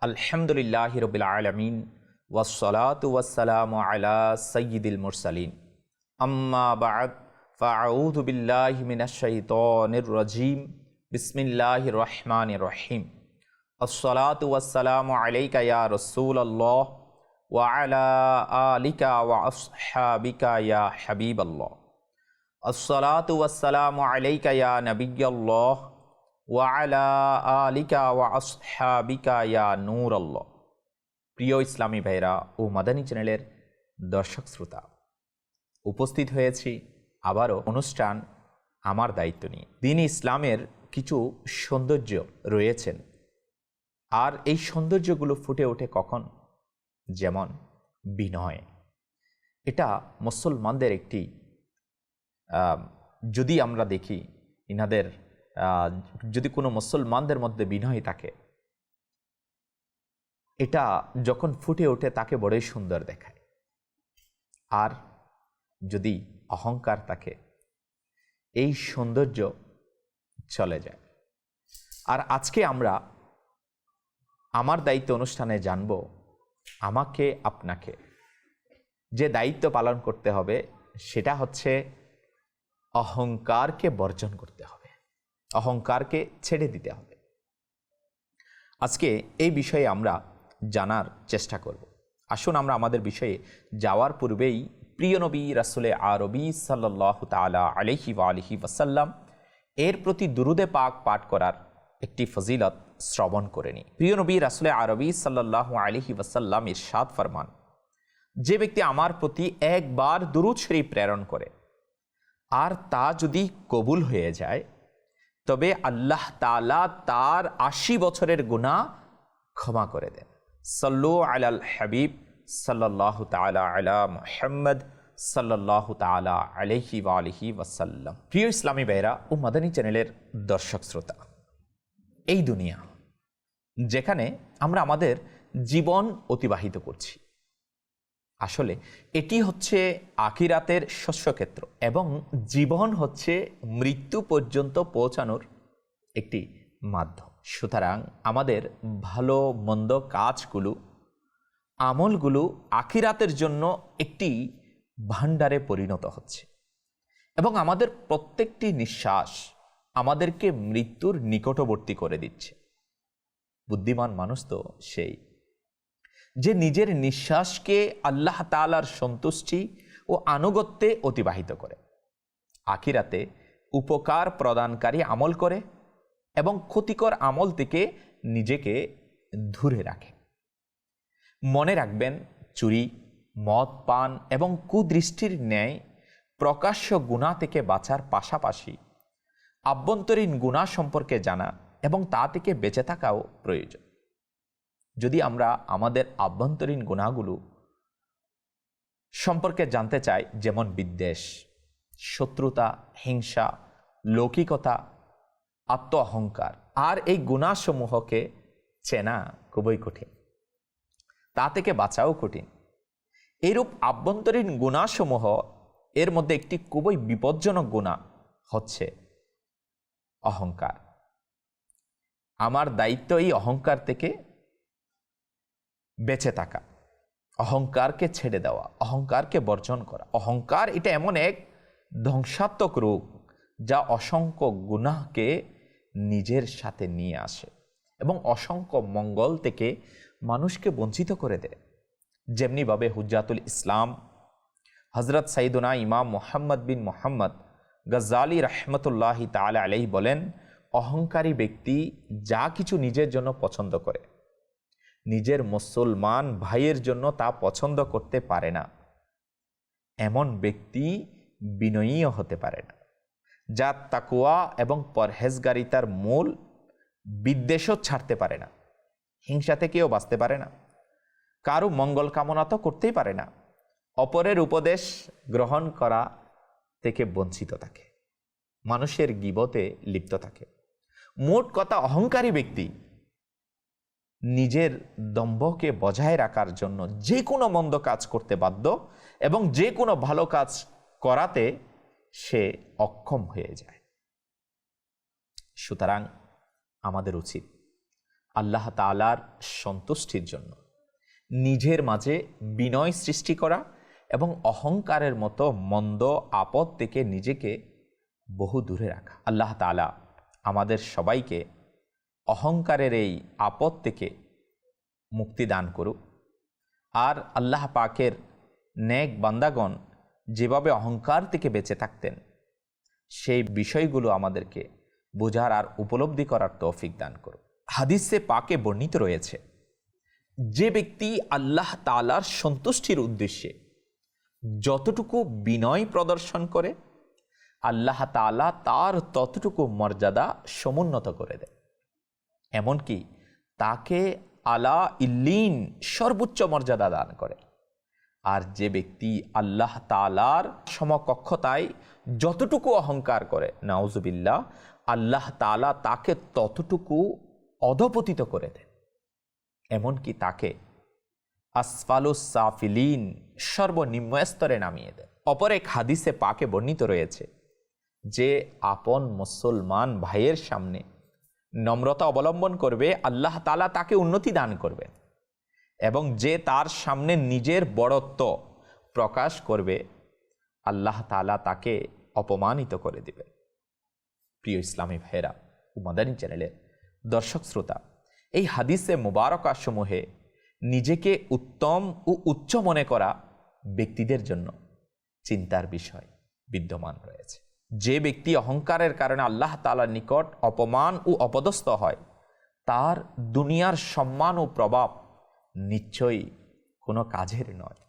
আলহামদুলিল্লাহি রাব্বিল আলামিন ওয়াসসালাতু ওয়াসসালামু আলা সাইয়্যিদিল মুরসালিন আম্মা বা'দ ফাআউযু বিল্লাহি মিনাশ শাইতানির রাজীম বিসমিল্লাহির রহমানির রহিম আসসালাতু ওয়াসসালামু আলাইকা ইয়া রাসূলুল্লাহ ওয়া আলা আলিকা ওয়া আসহাবিকা ইয়া হাবিবাল্লাহ আসসালাতু ওয়াসসালামু আলাইকা ইয়া নাবিয়্যাল্লাহ ওয়া আলা আলিকা ওয়া আসহাবিকা ইয়া নূরাল্লাহ। প্রিয় ইসলামী ভাইরা ও মাদানী চ্যানেলের দর্শক শ্রোতা, উপস্থিত হয়েছি আবারও অনুষ্ঠান আমার দায়িত্ব নিয়ে। দ্বীন-ই ইসলামের কিছু সৌন্দর্য রয়েছেন, আর এই সৌন্দর্যগুলো ফুটে ওঠে কখন? যেমন বিনয়। এটা মুসলমানদের একটি, যদি আমরা দেখি ইনাদের যদি কোনো মুসলমানদের মধ্যে বিনয় থাকে, এটা যখন ফুটে ওঠে তাকে বড়ই সুন্দর দেখায়। আর যদি অহংকার থাকে, এই সৌন্দর্য চলে যায়। আর আজকে আমরা আমার দায়িত্ব অনুষ্ঠানে জানব, আমাকে আপনাকে যে দায়িত্ব পালন করতে হবে সেটা হচ্ছে অহংকারকে বর্জন করতে হবে, অহংকারকে ছেড়ে দিতে হবে। আজকে এই বিষয়ে আমরা জানার চেষ্টা করব। আসুন আমরা আমাদের বিষয়ে যাওয়ার পূর্বেই প্রিয় নবী রাসূলে আরবি সাল্লাল্লাহু তাআলা আলাইহি ওয়া আলিহি ওয়াসাল্লাম এর প্রতি দুরুদে পাক পাঠ করার একটি ফজিলত শ্রবণ করে নিই। প্রিয় নবী রাসূলে আরবি সাল্লাল্লাহু আলাইহি ওয়াসাল্লাম ইরশাদ ফরমান, যে ব্যক্তি আমার প্রতি একবার দুরূদ শরীফ প্রেরণ করে আর তা যদি কবুল হয়ে যায়, তবে আল্লাহ তাআলা তার ৮০ বছরের গুনাহ ক্ষমা করে দেন। সাল্লু আলাল হাবিব সাল্লাল্লাহু তাআলা আলা মুহাম্মদ সাল্লাল্লাহু তাআলা আলাইহি ওয়া আলিহি ওয়াসাল্লাম। প্রিয় ইসলামী ভাইরা ও মাদানী চ্যানেলের দর্শক শ্রোতা, এই দুনিয়া যেখানে আমরা আমাদের জীবন অতিবাহিত করছি, আসলে এটি হচ্ছে আখিরাতের শস্যক্ষেত্র, এবং জীবন হচ্ছে মৃত্যু পর্যন্ত পৌঁছানোর একটি মাধ্যম। সুতরাং আমাদের ভালো মন্দ কাজগুলো, আমলগুলো আখিরাতের জন্য একটি ভাণ্ডারে পরিণত হচ্ছে, এবং আমাদের প্রত্যেকটি নিঃশ্বাস আমাদেরকে মৃত্যুর নিকটবর্তী করে দিচ্ছে। বুদ্ধিমান মানুষ তো সেই যে নিজের নিঃশ্বাসকে আল্লাহ তাআলার সন্তুষ্টি ও আনুগত্যে অতিবাহিত করে, আখিরাতে উপকার প্রদানকারী আমল করে এবং ক্ষতিকর আমল থেকে নিজেকে দূরে রাখে। মনে রাখবেন, চুরি, মদ পান এবং কুদৃষ্টির ন্যায় প্রকাশ্য গুনাহ থেকে বাঁচার পাশাপাশি আভ্যন্তরীণ গুনাহ সম্পর্কে জানা এবং তা থেকে বেঁচে থাকাও প্রয়োজন। যদি আমরা আমাদের আভ্যন্তরীণ গুনাহগুলো সম্পর্কে জানতে চাই, যেমন বিদ্বেষ, শত্রুতা, হিংসা, লৌকিকতা, আত্ম অহংকার, আর এই গুনাহসমূহকে চেনা খুবই কঠিন, তা থেকে বাঁচাও কঠিন। এইরূপ আভ্যন্তরীণ গুনাহসমূহ, এর মধ্যে একটি খুবই বিপজ্জনক গুনাহ হচ্ছে অহংকার। আমার দায়িত্ব এই অহংকার থেকে বেঁচে থাকা, অহংকারকে ছেড়ে দেওয়া, অহংকারকে বর্জন করা। অহংকার এটা এমন এক ধ্বংসাত্মক রোগ যা অসংখ্য গুনাহকে নিজের সাথে নিয়ে আসে এবং অসংখ্য মঙ্গল থেকে মানুষকে বঞ্চিত করে দেয়। যেমনিভাবে হুজ্জাতুল ইসলাম হযরত সাইয়্যিদুনা ইমাম মুহাম্মদ বিন মুহাম্মদ গাজ্জালী রাহমাতুল্লাহি তাআলা আলাইহি বলেন, অহংকারী ব্যক্তি যা কিছু নিজের জন্য পছন্দ করে, নিজের মুসলমান ভাইয়ের জন্য তা পছন্দ করতে পারে না। এমন ব্যক্তি বিনয়ীও হতে পারে না। যা তাকওয়া এবং পরহেজগারিতার মূল, বিদ্বেষও ছাড়তে পারে না, হিংসা থেকেও বাঁচতে পারে না, কারো মঙ্গল কামনা তো করতেই পারে না, অপরের উপদেশ গ্রহণ করা থেকে বঞ্চিত থাকে, মানুষের গীবতে লিপ্ত থাকে। মোট কথা, অহংকারী ব্যক্তি নিজের দম্ভকে বজায় রাখার জন্য যে কোনো মন্দ কাজ করতে বাধ্য, এবং যে কোনো ভালো কাজ করাতে সে অক্ষম হয়ে যায়। সুতরাং আমাদের উচিত আল্লাহ তাআলার সন্তুষ্টির জন্য নিজের মাঝে বিনয় সৃষ্টি করা এবং অহংকারের মতো মন্দ আপদ থেকে নিজেকে বহু দূরে রাখা। আল্লাহ তাআলা আমাদের সবাইকে অহংকারের এই আপদ থেকে মুক্তি দান করুক। আর আল্লাহ পাকের নেক বান্দাগণ যেভাবে অহংকার থেকে বেঁচে থাকতেন সেই বিষয়গুলো আমাদেরকে বোঝার আর উপলব্ধি করার তৌফিক দান করুক। হাদিসে পাকে বর্ণিত রয়েছে, যে ব্যক্তি আল্লাহ তাআলার সন্তুষ্টির উদ্দেশ্যে যতটুকু বিনয় প্রদর্শন করে আল্লাহ তাআলা তার ততটুকু মর্যাদা সমুন্নত করে দেয়, এমনকি তাকে আলা ইল্লিন সর্বোচ্চ মর্যাদা দান করে। আর যে ব্যক্তি আল্লাহ তাআলার সমকক্ষতায় যতটুকু অহংকার করে, নাউজুবিল্লাহ, আল্লাহ তাআলা তাকে ততটুকু অধপতিত করে দেন, এমনকি তাকে আসফালুস সাফিলিন সর্বনিম্ন স্তরে নামিয়ে দেন। অপর এক হাদিসে পাকে বর্ণিত রয়েছে, যে আপন মুসলমান ভাইয়ের সামনে নম্রতা অবলম্বন করবে আল্লাহ তাআলা তাকে উন্নতি দান করবেন, এবং যে তার সামনে নিজের বড়ত্ব প্রকাশ করবে আল্লাহ তাআলা তাকে অপমানিত করে দিবেন। প্রিয় ইসলামী ভাইয়েরা ও মাদানী চ্যানেলের দর্শক শ্রোতা, এই হাদিসে মুবারকাসমূহে নিজেকে উত্তম ও উচ্চ মনে করা ব্যক্তিদের জন্য চিন্তার বিষয় বিদ্যমান রয়েছে। যে ব্যক্তি অহংকারের কারণে আল্লাহ তাআলার নিকট অপমান ও অপদস্থ হয়, তার দুনিয়ার সম্মান ও প্রভাব নিশ্চয়ই কোনো কাজের নয়।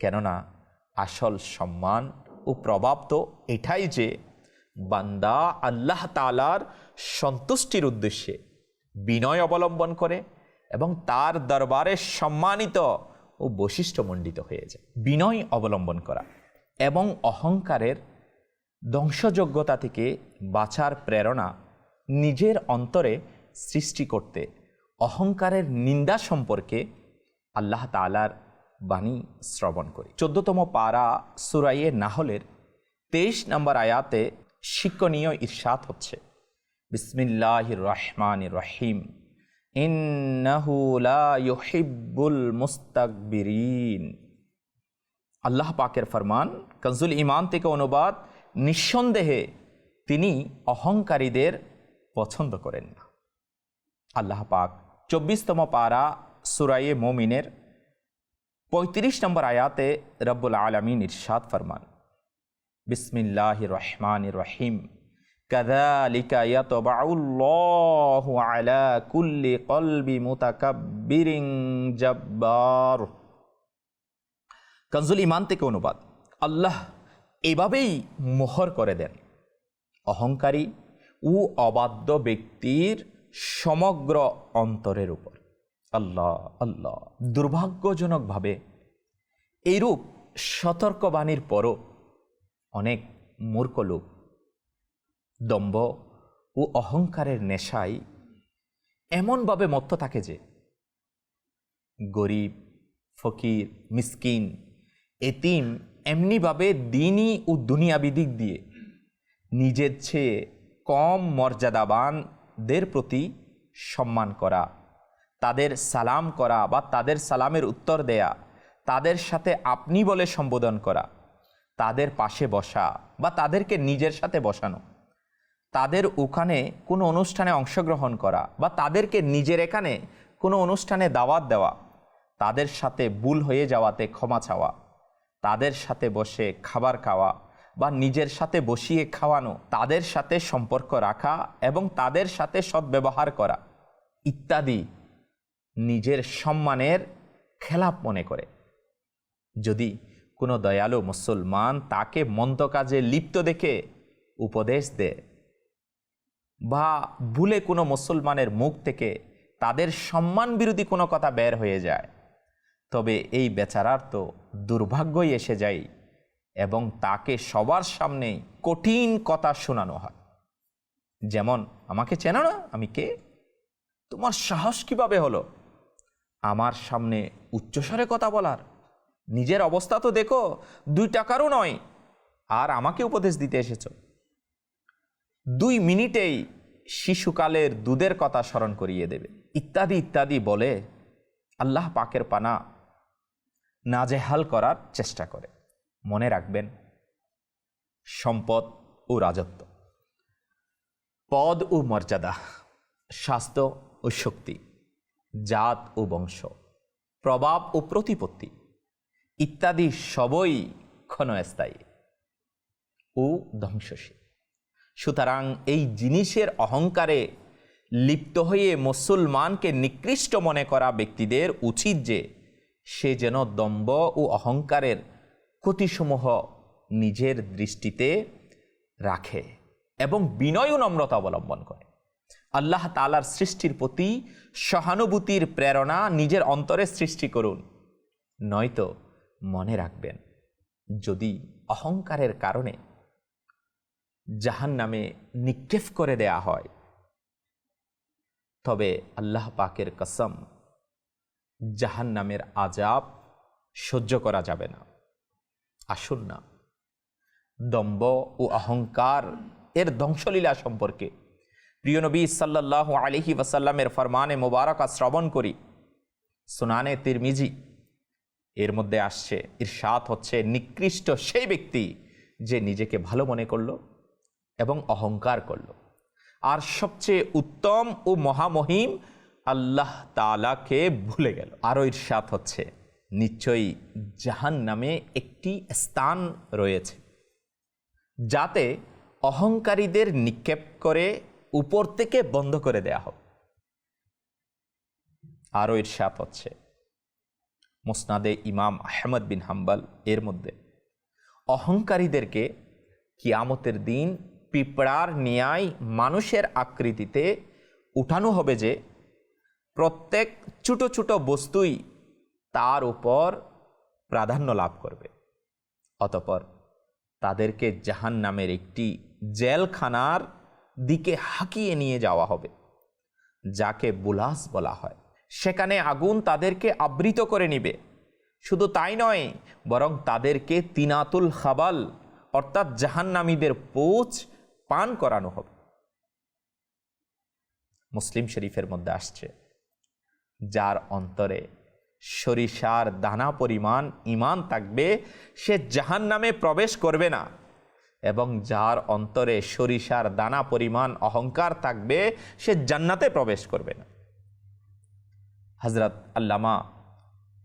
কেননা আসল সম্মান ও প্রভাব তো এটাই যে বান্দা আল্লাহ তাআলার সন্তুষ্টির উদ্দেশ্যে বিনয় অবলম্বন করে এবং তার দরবারে সম্মানিত ও বৈশিষ্ট্যমণ্ডিত হয়ে যায়। বিনয় অবলম্বন করা এবং অহংকারের ধ্বংসযোগ্যতা থেকে বাঁচার প্রেরণা নিজের অন্তরে সৃষ্টি করতে অহংকারের নিন্দা সম্পর্কে আল্লাহ তাআলার বাণী শ্রবণ করি। 14তম পারা সূরা নাহলের 23 নম্বর আয়াতে শিক্ষণীয় ইরশাদ হচ্ছে, বিসমিল্লাহির রহমানির রহিম, ইন্নাহু লা ইউহিব্বুল মুস্তাকবিরিন। আল্লাহ পাকের ফরমান, কনজুল ঈমান থেকে অনুবাদ, নিঃসন্দেহে তিনি অহংকারীদের পছন্দ করেন না। আল্লাহ পাক 24তম পারা সূরা মুমিনের 35 নম্বর আয়াতে রব্বুল আলামিন ইরশাদ ফরমান, বিসমিল্লাহির রহমানির রহিম, কাযালিকা ইয়াতবাউল্লাহু আলা কুল্লি কলবি মুতাকাব্বিরিন জাব্বার। কনজুল ঈমান থেকে অনুবাদ, আল্লাহ এভাবেই মোহর করে দেন অহংকারী ও অবাধ্য ব্যক্তির সমগ্র অন্তরের উপর। আল্লাহ আল্লাহ। দুর্ভাগ্যজনকভাবে এইরূপ সতর্কবাণীর পরও অনেক মূর্খ লোক দম্ভ ও অহংকারের নেশায় এমনভাবে মত্ত থাকে যে গরিব, ফকির, মিসকিন, এতিম এমনিভাবে দিনই ও দুনিয়াবি দিক দিয়ে নিজের চেয়ে কম মর্যাদাবানদের প্রতি সম্মান করা, তাদের সালাম করা বা তাদের সালামের উত্তর দেয়া, তাদের সাথে আপনি বলে সম্বোধন করা, তাদের পাশে বসা বা তাদেরকে নিজের সাথে বসানো, তাদের ওখানে কোনো অনুষ্ঠানে অংশগ্রহণ করা বা তাদেরকে নিজের এখানে কোনো অনুষ্ঠানে দাওয়াত দেওয়া, তাদের সাথে ভুল হয়ে যাওয়াতে ক্ষমা চাওয়া, তাদের সাথে বসে খাবার খাওয়া বা নিজের সাথে বসিয়ে খাওয়ানো, তাদের সাথে সম্পর্ক রাখা এবং তাদের সাথে সদ্ব্যবহার করা ইত্যাদি নিজের সম্মানের খেলাপ মনে করে। যদি কোনো দয়ালু মুসলমান তাকে মন্দ কাজে লিপ্ত দেখে উপদেশ দেয় বা ভুলে কোনো মুসলমানের মুখ থেকে তাদের সম্মান বিরোধী কোনো কথা বের হয়ে যায়, তবে এই বেচারার তো দুর্ভাগ্যই এসে যায় এবং তাকে সবার সামনে কঠিন কথা শোনানো হয়। যেমন, আমাকে চেনো না, আমি কে? তোমার সাহস কিভাবে হলো আমার সামনে উচ্চস্বরে কথা বলার? নিজের অবস্থা তো দেখো, 2 টাকারও নয়, আর আমাকে উপদেশ দিতে এসেছ। 2 মিনিটেই শিশুকালের দুধের কথা স্মরণ করিয়ে দেবে, ইত্যাদি ইত্যাদি বলে আল্লাহ পাকের পানা নাজেহাল করার চেষ্টা করে। মনে রাখবেন, সম্পদ ও রাজত্ব, পদ ও মর্যাদা, স্বাস্থ্য ও শক্তি, জাত ও বংশ, প্রভাব ও প্রতিপত্তি ইত্যাদি সবই ক্ষণস্থায়ী ও ধ্বংসশীল। সুতরাং এই জিনিসের অহংকারে লিপ্ত হয়ে মুসলমানকে নিকৃষ্ট মনে করা ব্যক্তিদের উচিত যে সে যেন দম্ভ ও অহংকারের ক্ষতিসমূহ নিজের দৃষ্টিতে রাখে এবং বিনয় ও নম্রতা অবলম্বন করে। আল্লাহ তাআলার সৃষ্টির প্রতি সহানুভূতির প্রেরণা নিজের অন্তরে সৃষ্টি করুন। নয়তো মনে রাখবেন, যদি অহংকারের কারণে জাহান্নামে নিক্ষেপ করে দেয়া হয়, তবে আল্লাহ পাকের কসম, জাহান্নামের আযাব সহ্য করা যাবে না। আসুন না, দম্ভ ও অহংকার এর ধ্বংসলীলা সম্পর্কে প্রিয় নবী সাল্লাল্লাহু আলাইহি ওয়াসাল্লামের ফরমানে মোবারকা শ্রবণ করি। সুনানে তিরমিজি এর মধ্যে আসছে, ইরশাদ হচ্ছে, নিকৃষ্ট সেই ব্যক্তি যে নিজেকে ভালো মনে করলো এবং অহংকার করলো, আর সবচেয়ে উত্তম ও মহামহিম আল্লাহ তাআলাকে ভুলে গেল। আরও ইরশাদ হচ্ছে, নিশ্চয়ই জাহান্নামে একটি স্থান রয়েছে যাতে অহংকারীদের নিক্ষেপ করে উপর থেকে বন্ধ করে দেয়া হবে। আরও ইরশাদ হচ্ছে মুসনাদে ইমাম আহমদ বিন হাম্বল এর মধ্যে, অহংকারীদেরকে কিয়ামতের দিন পিঁপড়ার ন্যায় মানুষের আকৃতিতে উঠানো হবে, যে প্রত্যেক ছোট ছোট বস্তুই তার উপর প্রাধান্য লাভ করবে। অতঃপর তাদেরকে জাহান্নামের একটি জেলখানার দিকে হাঁকিয়ে নিয়ে যাওয়া হবে, যাকে বুলাস বলা হয়। সেখানে আগুন তাদেরকে আবৃত করে নিবে। শুধু তাই নয়, বরং তাদেরকে তিনাতুল খাবাল অর্থাৎ জাহান্নামীদের পুঁজ পান করানো হবে। মুসলিম শরীফের মধ্যে আসছে, যার অন্তরে সরিষার দানা পরিমাণ ঈমান থাকবে সে জাহান্নামে প্রবেশ করবে না, এবং যার অন্তরে সরিষার দানা পরিমাণ অহংকার থাকবে সে জান্নাতে প্রবেশ করবে না। হযরত আল্লামা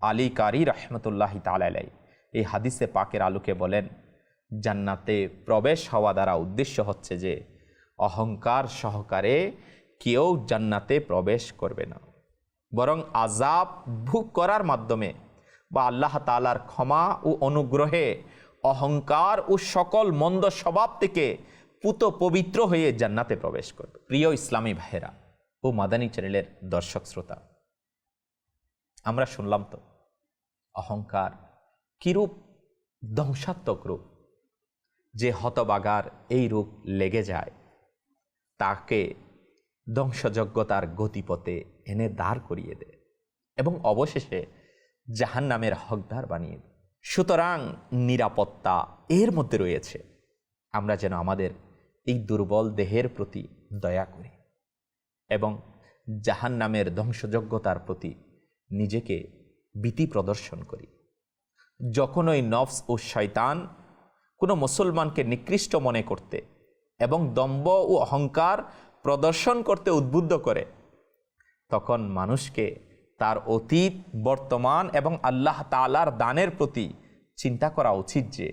আলী কারি রহমতুল্লাহি তাআলা আলাইহি এই হাদিসে পাকের আলোকে বলেন, জান্নাতে প্রবেশ হওয়া দ্বারা উদ্দেশ্য হচ্ছে যে অহংকার সহকারে কেউ জান্নাতে প্রবেশ করবে না, বরং আযাব ভোগ করার মাধ্যমে বা আল্লাহ তাআলার ক্ষমা ও অনুগ্রহে অহংকার ও সকল মন্দ স্বভাব থেকে পুত পবিত্র হয়ে জান্নাতে প্রবেশ করবে। প্রিয় ইসলামী ভাইয়েরা ও মাদানী চ্যানেলের দর্শক শ্রোতা, আমরা শুনলাম তো অহংকার কিরূপ ধ্বংসাত্মক রূপ। যে হতবাগার এই রূপ লেগে যায় তাকে ধ্বংসযজ্ঞতার গতিপথে এনে দাঁড় করিয়ে দেয় এবং অবশেষে জাহান্নামের হকদার বানিয়ে দেয়। সুতরাং নিরাপত্তা এর মধ্যে রয়েছে, আমরা যেন আমাদের এই দুর্বল দেহের প্রতি দয়া করি এবং জাহান্নামের ধ্বংসযজ্ঞতার প্রতি নিজেকে ভীতি প্রদর্শন করি। যখন ওই নফস ও শয়তান কোনো মুসলমানকে নিকৃষ্ট মনে করতে এবং দম্ভ ও অহংকার প্রদর্শন করতে উদ্বুদ্ধ করে, তখন মানুষকে তার অতীত, বর্তমান এবং আল্লাহ তাআলার দানের প্রতি চিন্তা করা উচিত যে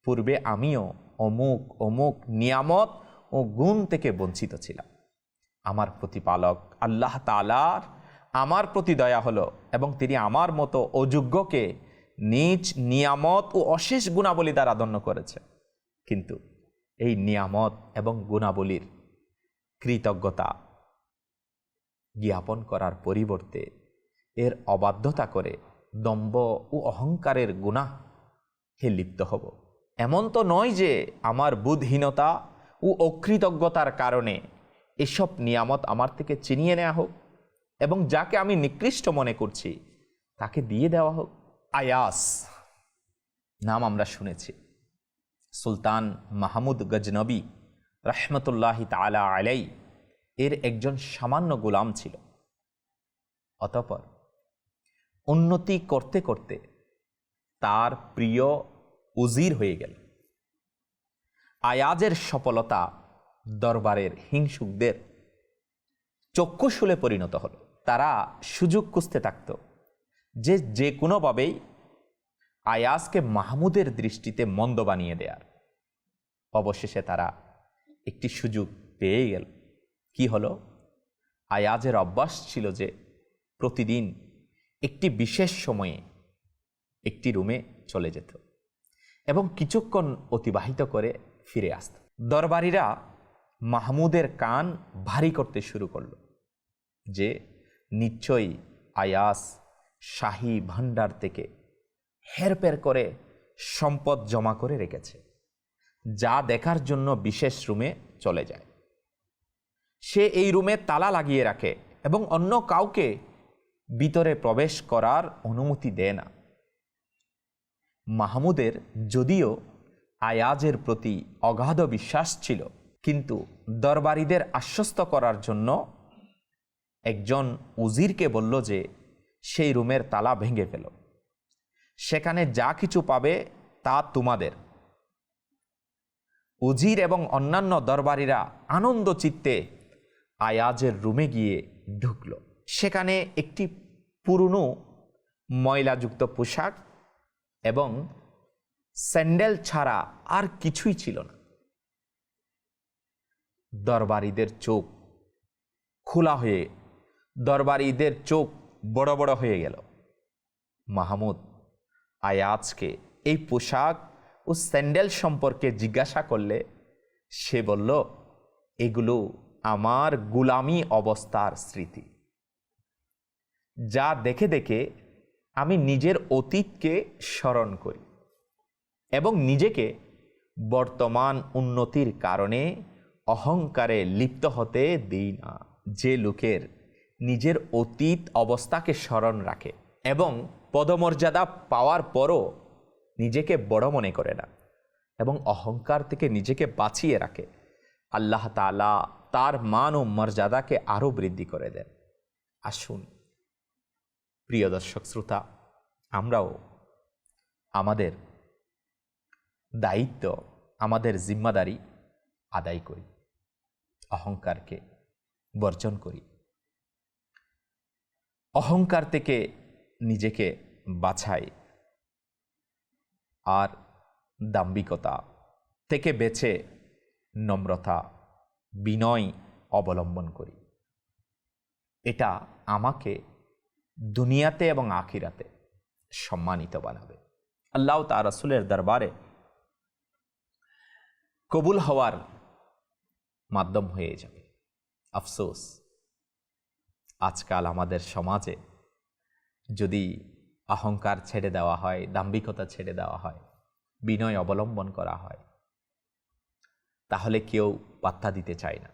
পূর্বে আমিও অমুক অমুক নিয়ামত ও গুণ থেকে বঞ্চিত ছিলাম। আমার প্রতিপালক আল্লাহ তাআলার আমার প্রতি দয়া হলো এবং তিনি আমার মতো অযোগ্যকে নিজ নিয়ামত ও অশেষ গুণাবলী দ্বারা ধন্য করেছে। কিন্তু এই নিয়ামত এবং গুণাবলীর কৃতজ্ঞতা জ্ঞাপন করার পরিবর্তে এর অবাধ্যতা করে দম্ভ ও অহংকারের গুনাহে লিপ্ত হব। এমন তো নয় যে আমার বুদ্ধিহীনতা ও অকৃতজ্ঞতার কারণে এসব নিয়ামত আমার থেকে ছিনিয়ে নেওয়া হোক এবং যাকে আমি নিকৃষ্ট মনে করছি তাকে দিয়ে দেওয়া হোক। আয়াস নাম আমরা শুনেছি। সুলতান মাহমুদ গজনবী রহমতুল্লাহি তাআলা আলাইহি এর একজন সামান্য গোলাম ছিল। অতঃপর উন্নতি করতে করতে তার প্রিয় উজির হয়ে গেল। আয়াজের সফলতা দরবারের হিংসুকদের চক্ষুশূলে পরিণত হল। তারা সুযোগ খুঁজতে থাকত যে কোনোভাবেই আয়াজকে মাহমুদের দৃষ্টিতে মন্দ বানিয়ে দেয়ার। অবশেষে তারা একটি সুযোগ পেয়ে গেল। কি হলো? আয়াজের অভ্যাস ছিল যে প্রতিদিন একটি বিশেষ সময়ে একটি রুমে চলে যেত এবং কিছুক্ষণ অতিবাহিত করে ফিরে আসত। দরবারীরা মাহমুদের কান ভারী করতে শুরু করল যে নিশ্চয়ই আয়াস শাহী ভাণ্ডার থেকে হেরফের করে সম্পদ জমা করে রেখেছে, যা দেখার জন্য বিশেষ রুমে চলে যায়। সে এই রুমে তালা লাগিয়ে রাখে এবং অন্য কাউকে ভিতরে প্রবেশ করার অনুমতি দেয় না। মাহমুদের যদিও আয়াজের প্রতি অগাধ বিশ্বাস ছিল, কিন্তু দরবারীদের আশ্বস্ত করার জন্য একজন উজিরকে বলল যে সেই রুমের তালা ভেঙে ফেল, সেখানে যা কিছু পাবে তা তোমাদের। উজির এবং অন্যান্য দরবারীরা আনন্দ চিত্তে আয়াজের রুমে গিয়ে ঢুকল। সেখানে একটি পুরনো ময়লাযুক্ত পোশাক এবং স্যান্ডেল ছাড়া আর কিছুই ছিল না। দরবারীদের চোখ খোলা হয়ে দরবারীদের চোখ বড় বড় হয়ে গেল। মাহমুদ আয়াজকে এই পোশাক ও স্যান্ডেল সম্পর্কে জিজ্ঞাসা করলে সে বলল, এগুলো আমার গোলামি অবস্থার স্মৃতি, যা দেখে দেখে আমি নিজের অতীতকে স্মরণ করি এবং নিজেকে বর্তমান উন্নতির কারণে অহংকারে লিপ্ত হতে দিই না। যে লোকের নিজের অতীত অবস্থাকে স্মরণ রাখে এবং পদমর্যাদা পাওয়ার পরও নিজেকে বড় মনে করে না এবং অহংকার থেকে নিজেকে বাঁচিয়ে রাখে, আল্লাহ তাআলা তার মান ও মর্যাদাকে আরও বৃদ্ধি করে দেন। আসুন প্রিয় দর্শক শ্রোতা, আমরাও আমাদের দায়িত্ব, আমাদের জিম্মাদারি আদায় করি, অহংকারকে বর্জন করি, অহংকার থেকে নিজেকে বাছাই আর দাম্ভিকতা থেকে বেছে নম্রতা, বিনয় অবলম্বন করি। এটা আমাকে দুনিয়াতে এবং আখিরাতে সম্মানিত বানাবে। আল্লাহ তার রাসূলের দরবারে কবুল হওয়ার মাধ্যম হয়ে যাবে। আফসোস, আজকাল আমাদের সমাজে যদি অহংকার ছেড়ে দেওয়া হয়, দাম্ভিকতা ছেড়ে দেওয়া হয়, বিনয় অবলম্বন করা হয়, তাহলে কেউ পাত্তা দিতে চায় না।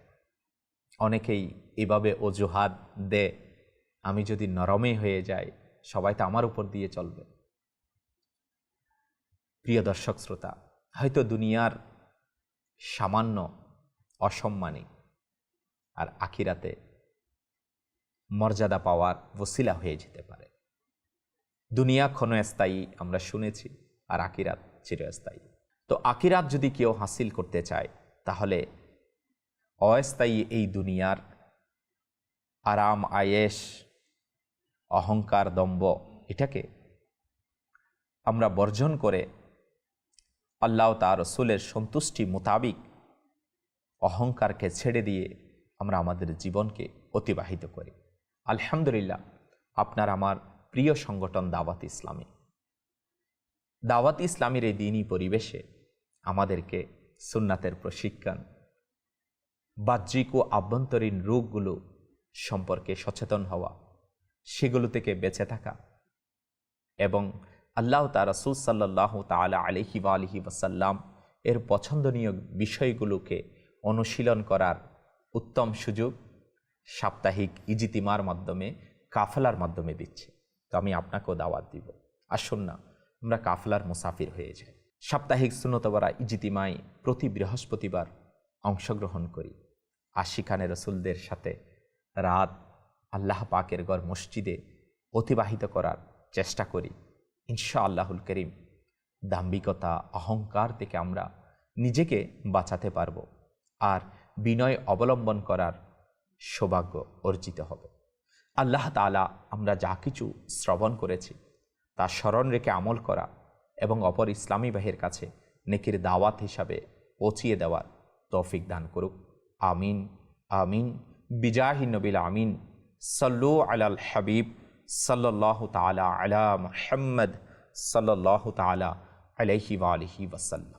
অনেকেই এভাবে অজুহাত দেয়, আমি যদি নরমে হয়ে যাই সবাই তো আমার উপর দিয়ে চলবে। প্রিয় দর্শক শ্রোতা, হয়তো দুনিয়ার সামান্য অসম্মানী আর আখিরাতে মর্যাদা পাওয়ার ওসিলা হয়ে যেতে পারে। দুনিয়া ক্ষণস্থায়ী আমরা শুনেছি, আর আখিরাত চিরস্থায়ী। তো আখিরাত যদি কেউ হাসিল করতে চায় তাহলে অস্থায়ী এই দুনিয়ার আরাম আয়েশ, অহংকার, দম্ভ, এটাকে আমরা বর্জন করে আল্লাহ তার রাসূলের সন্তুষ্টি মোতাবিক অহংকারকে ছেড়ে দিয়ে আমরা আমাদের জীবনকে অতিবাহিত করি। আলহামদুলিল্লাহ, আপনার আমার প্রিয় সংগঠন দাওয়াত ইসলামী, দাওয়াত ইসলামীর এই দিনই পরিবেশে আমাদেরকে সুন্নাতের প্রশিক্ষণ, বাহ্যিক ও আভ্যন্তরীণ রোগগুলো সম্পর্কে সচেতন হওয়া, সেগুলো থেকে বেঁচে থাকা এবং আল্লাহ তার রাসূল সাল্লাল্লাহু তাআলা আলাইহি ওয়া আলিহি ওয়াসাল্লাম এর পছন্দনীয় বিষয়গুলোকে অনুশীলন করার উত্তম সুযোগ সাপ্তাহিক ইজতিমার মাধ্যমে, কাফেলার মাধ্যমে দিচ্ছে। তো আমি আপনাকেও দাওয়াত দিব, আসুন না আমরা কাফেলার মুসাফির হয়ে যাই। সাপ্তাহিক সুন্নতবরা ইজতিমায় প্রতি বৃহস্পতিবার অংশগ্রহণ করি। আশিকানে রসুলদের সাথে রাত আল্লাহ পাকের ঘর মসজিদে অতিবাহিত করার চেষ্টা করি, ইনশাআল্লাহুল করিম দাম্ভিকতা অহংকার থেকে আমরা নিজেকে বাঁচাতে পারব আর বিনয় অবলম্বন করার সৌভাগ্য অর্জিত হবে। আল্লাহ তাআলা আমরা যা কিছু শ্রবণ করেছি তা স্মরণ রেখে আমল করা এবং অপর ইসলামী ভাইয়ের কাছে নেকির দাওয়াত হিসাবে পৌঁছিয়ে দেওয়ার তৌফিক দান করুক। আমিন আমিন বিজাহি নবিল আমিন। সাল্লু আলাল হাবিব সাল্লাল্লাহু তাআলা আলা মুহাম্মদ সাল্লাল্লাহু তাআলা আলাইহি ওয়া আলিহি ওয়াসাল্লাম।